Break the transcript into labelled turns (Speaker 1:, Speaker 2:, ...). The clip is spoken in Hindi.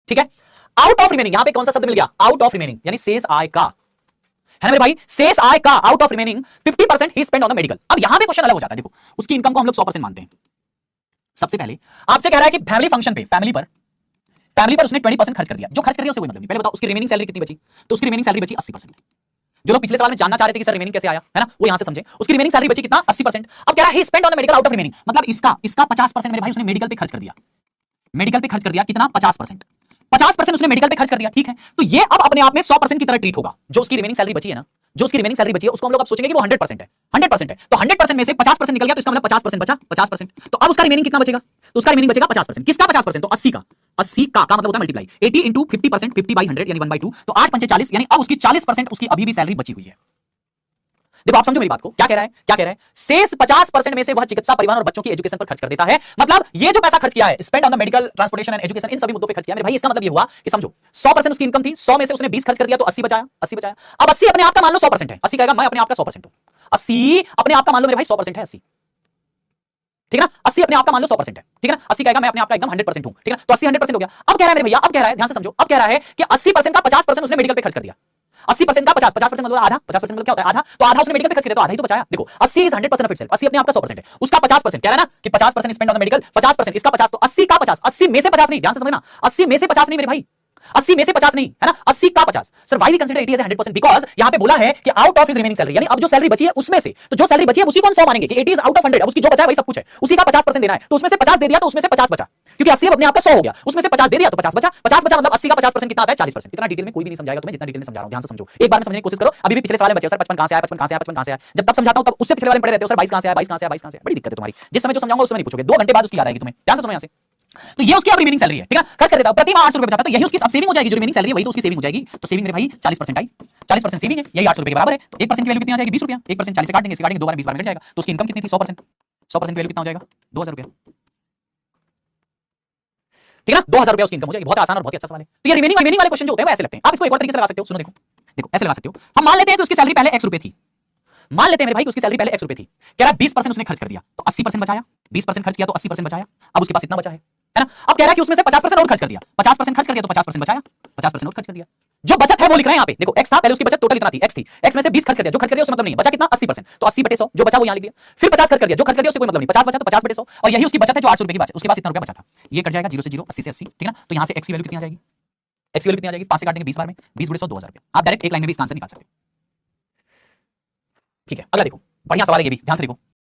Speaker 1: ठीक है। आउट ऑफ रिमेनिंग, यहां पे कौन सा शब्द मिल गया, आउट ऑफ रिमेनिंग, यानी शेष आय का, है ना मेरे भाई, शेष आय का out of remaining 50% he spend on the medical. अब यहां पे क्वेश्चन अलग हो जाता है, देखो उसकी इनकम को हम लोग 100% मानते हैं। सबसे पहले आपसे कह रहा है कि फैमिली फंक्शन पे, फैमिली पर उसने 20% खर्च कर दिया, जो खर्च कर दिया उससे कोई मतलब नहीं। पहले बताओ उसकी रिमेनिंग सैलरी कितनी बची, तो उसकी रिमेनिंग सैलरी बची 80%। जो लोग पिछले सवाल में जानना चाह रहे थे कि सर रिमेनिंग कैसे आया, है ना, वो यहां से समझे। उसकी रिमेनिंग सैलरी बची कितना, 80%। अब कह रहा है spend on the medical out of remaining, मतलब इसका 50% मेरे भाई उसने मेडिकल पे खर्च कर दिया। मेडिकल पे खर्च कर दिया कितना, 50%। 50% उसने मेडिकल पे खर्च कर दिया, ठीक है। तो ये अब अपने आप में 100% की तरह ट्रीट होगा। जो उसकी रिमेनिंग सैलरी बची है ना, जो उसकी रिमेनिंग सैलरी बची है, उसको हम लोग अब सोचेंगे कि वो 100% है, 100% है। तो 100% में से 50% निकल गया, तो इसका मतलब 50% बचा, 50%। तो अब उसका रिमेनिंग कितना बचेगा, तो उसका रिमेनिंग बचेगा 50%। किसका 50%, तो 80 का। 80 का मतलब होता है मल्टीप्लाई 80 इंटू 50%, 50/100 यानी 1/2, तो 8 पंचे 40, यानी अब उसकी 40% उसकी अभी भी सैलरी बची हुई है। देखो आप समझो मेरी बात को, क्या कह रहा है, क्या कह रहा है, शेष 50% में से वह चिकित्सा, परिवहन और बच्चों की एजुकेशन पर खर्च कर देता है। मतलब ये जो पैसा खर्च किया है, spend on the medical, transportation and education, इन सभी मुद्दों पे खर्च किया मेरे भाई। इसका मतलब ये हुआ कि समझो 100% उसकी इनकम थी, 100 में से उसने 20 खर्च कर दिया, तो 80 बचाया, 80 बचाया। अब 80 अपने आप का मान लो 100% है, 80 कहेगा मैं अपने आप का 100% हूं। 80 अपने आप का मान लो मेरे भाई 100% है, 80, ठीक है ना, 80 अपने आप का मान लो 100% है, ठीक है ना। 80 कहेगा मैं अपने आप का एकदम 100% हूं, ठीक है ना। तो 80 100% हो गया। अब कह रहा है मेरे भैया, अब कह रहा है, ध्यान से समझो, अब कह रहा है कि 80% का 50% उसने मेडिकल पे खर्च कर दिया। 80% का 50% मतलब आधा, 50% मतलब क्या होता है, आधा। तो आधा उसने मेडिकल पे खर्च किया, तो आधा ही तो बचाया। देखो 80 इज 100% ऑफ इटसेल्फ, 80 अपने आप का 100% है, उसका 50% कह रहा है ना कि 50% स्पेंड ऑन द मेडिकल, 50% इसका 50, तो 80 का 50, 80 में से 50 नहीं, ध्यान से समझना, 80 में से 50 नहीं मेरे भाई, 80 में से 50 नहीं, है ना, 80 का 50। Sir why we consider 80 as 100%, because यहां पे बोला है कि out of his remaining salary, यानी अब जो सैलरी बची है उसमें से, तो जो सैलरी बची है उसी को हम 100 मानेंगे कि 80 इज आउट ऑफ 100। अब उसकी जो बचा है वही सब कुछ है, उसी का 50% देना है, तो उसमें से 50 दे दिया, तो उसमें से 50 बचा, क्योंकि 80 अपने आप का 100 हो गया, उसमें से 50 दे दिया तो 50 बचा, 50 बचा मतलब 80 का 50% कितना आता है, 40%। इतना डिटेल में कोई भी नहीं समझाएगा तुम्हें जितना डिटेल में समझा रहा हूं, ध्यान से समझो, एक बार में समझने की कोशिश करो। अभी भी पिछले सवाल में बचे सर 55 कहां से आया, 55 कहां से आया, 55 कहां से आया, जब तक समझाता हूं तब उससे पिछले वाले में पड़े रहते हो, सर 22 कहां से आया, 22 कहां से आया, 22 कहां से आया, बड़ी दिक्कत है तुम्हारी। जिस समय जो समझाऊंगा उस समय नहीं पूछोगे, 2 घंटे बाद उसकी याद आएगी तुम्हें, ध्यान से सुनो यहां से। तो ये उसकी अब रिमेनिंग सैलरी है, ठीक है, खर्च कर देता है, प्रति माह 800 रुपए बचाता है, तो यही उसकी अब सेविंग हो जाएगी, जो रिमेनिंग सैलरी है वही तो उसकी सेविंग हो जाएगी। तो सेविंग मेरे भाई 40% आई, 40% सेविंग है, यही 800 रुपए के बराबर है। तो 1% की वैल्यू कितनी आ जाएगी, 20 रुपया, 1% 40 से काट देंगे, इससे काटेंगे 2 बार 20 बार मिल जाएगा। तो उसकी इनकम कितनी थी, 100%, 100% की वैल्यू कितना हो जाएगा, 2000 रुपया, ठीक है ना, 2000 रुपया उसकी इनकम हो जाएगी। बहुत आसान और बहुत अच्छा सवाल है। तो ये रिमेनिंग वाले क्वेश्चन जो होते हैं वो ऐसे लगते हैं। आप इसको एक और तरीके से लगा सकते हो, सुनो देखो, देखो ऐसे लगा सकते हो। हम मान लेते हैं कि उसकी सैलरी पहले x रुपए थी, मान लेते हैं मेरे भाई कि उसकी सैलरी पहले x रुपए थी, कह रहा है 20% उसने खर्च कर दिया, तो 80% बचाया, 20% खर्च किया तो 80% बचाया, अब उसके पास इतना बचा है ना। अब कह रहा है कि उसमें से 50% और खर्च कर दिया, 50% खर्च कर दिया तो 50% बचाया, 50% और खर्च कर दिया। जो बचत है वो लिख रहे हैं यहाँ पे, देखो x था पहले, उसकी बचत टोटल कितना थी, x थी, x में से 20 खर्च कर दिया, जो खर्च कर दिया उससे मतलब नहीं, बचा कितना, 80%, तो 80/100, जो बचा वो यहाँ लिख दिया। फिर 50 खर्च कर दिया, जो खर्च कर दिया उससे कोई मतलब नहीं, 50 बचा तो 50/100, और यही उसकी बचत है जो 800 रुपए की बची, उसके पास इतना रुपया बचा था। ये कट जाएगा 0 से 0, 80 से 80, ठीक है ना। तो यहाँ से x की वैल्यू कितनी आ जाएगी, x की वैल्यू कितनी आ जाएगी, 5 से काटेंगे 20 बार में, 20/100 2000 रुपया। आप डायरेक्ट एक लाइन में भी इसका आंसर निकाल सकते हो, ठीक है। अगला देखो, बढ़िया सवाल है ये भी, ध्यान से देखो।